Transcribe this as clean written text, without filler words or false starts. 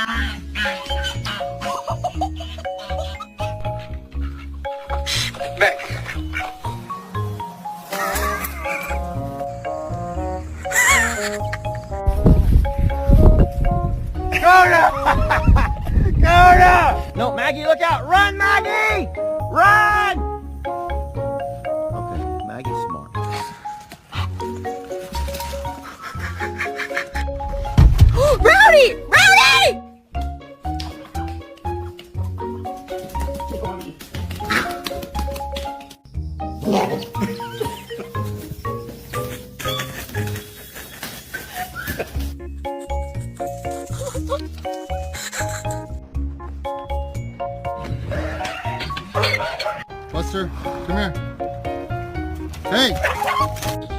Back. Coda! Coda! No, Maggie, look out! Run, Maggie! Run! Okay, Maggie's smart. Rowdy! Rowdy! Buster, come here. Hey!